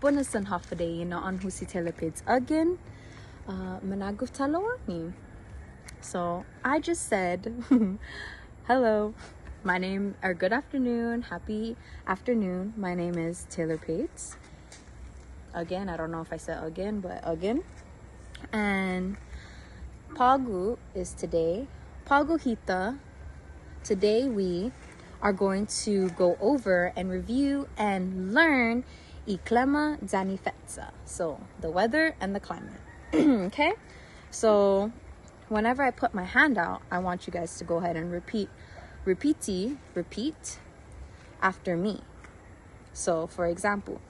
Bunasan hafade na on husi telepids again. Managuf talawani. So I just said hello. My name, or good afternoon, happy afternoon. My name is Taylor Pates. Again, I don't know if I said again, but again. And Pagu is today. Pagu Hita. Today we are going to go over and review and learn Klema Yan Fecha. So the weather and the climate. Okay? So whenever I put my hand out, I want you guys to go ahead and repeat after me. So for example,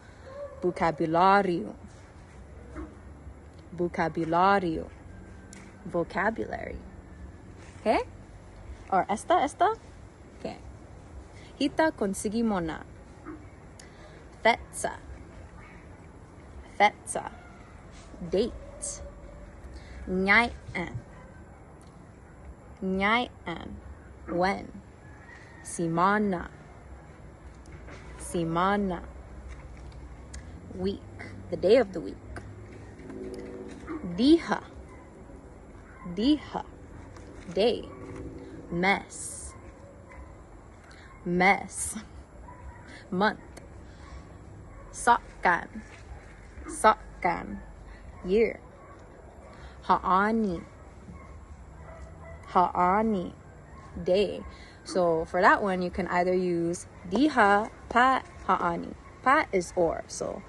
vocabulario, vocabulary. Okay? Or esta. Okay. Hita conseguimos na. Fecha. Date. Ngayon. When. Semana. Week. The day of the week. Día. Day. Mes. Month. Sakan. Year. Ha'ani. Day. So for that one, you can either use diha, pa, ha'ani. Pa is or, so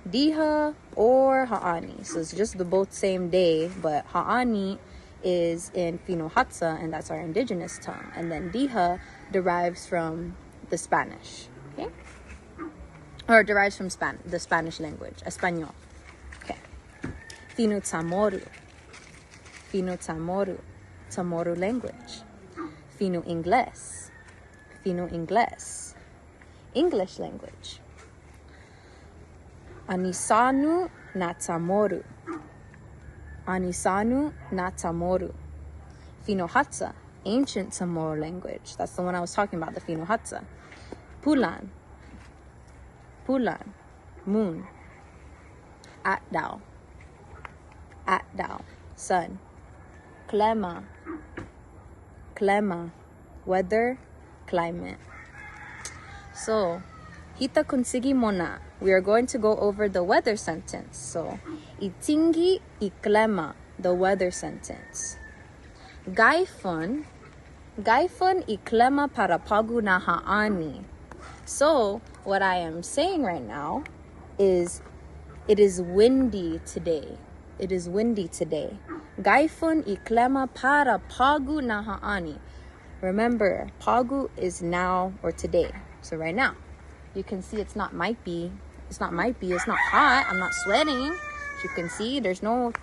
diha or ha'ani. So it's just the both same day, but ha'ani is in Fino Hatsa, and that's our indigenous tongue. And then diha derives from the Spanish, okay? Or derives from the Spanish language, Espanol. Okay. Fino CHamoru, CHamoru language. Fino Ingles, English language. Anisanu na CHamoru. Fino Hatsa, ancient CHamoru language. That's the one I was talking about, the Fino Hatsa. Pulan, moon. Atdao, sun. Klema, weather, climate. So, hita conseguimos na. We are going to go over the weather sentence. So, itingi klema, the weather sentence. Gaifon klema para pagu na ha'ani. So, what I am saying right now is it is windy today. Gaifon klema para pagu na ha'ani. Remember, pagu is now or today. So right now, you can see it's not might be. It's not hot. I'm not sweating. As you can see, there's no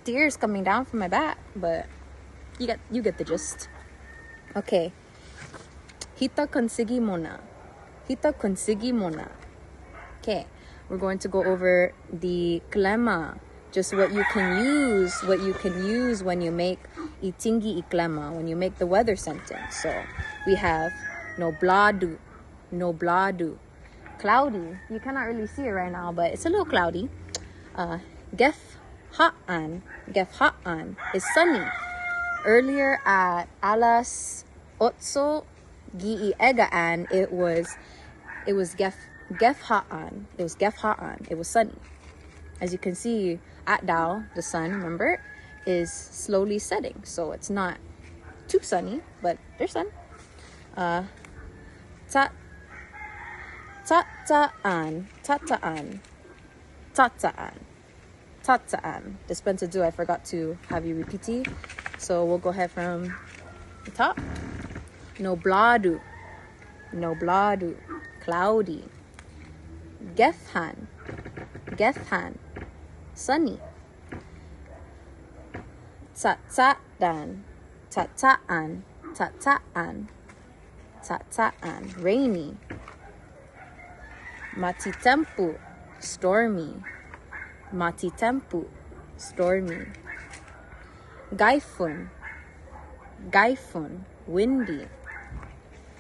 tears coming down from my back, but you get the gist. Okay. Hita conseguimos na. Okay. We're going to go over the klema. Just what you can use when you make itingi klema, when you make the weather sentence. So we have nublado, cloudy. You cannot really see it right now, but it's a little cloudy. Gef ha'an is sunny. Earlier at alas 8 gi'i egaan, it was gef ha'an. It was sunny. As you can see, at Dao, the sun, remember, is slowly setting. So it's not too sunny, but there's sun. Tata'an. Dispensa do, I forgot to have you repeat it. So we'll go ahead from the top. Nublado, cloudy. Gefhan, sunny. Tata'an, rainy. Matitempu, stormy. Gaifun, windy.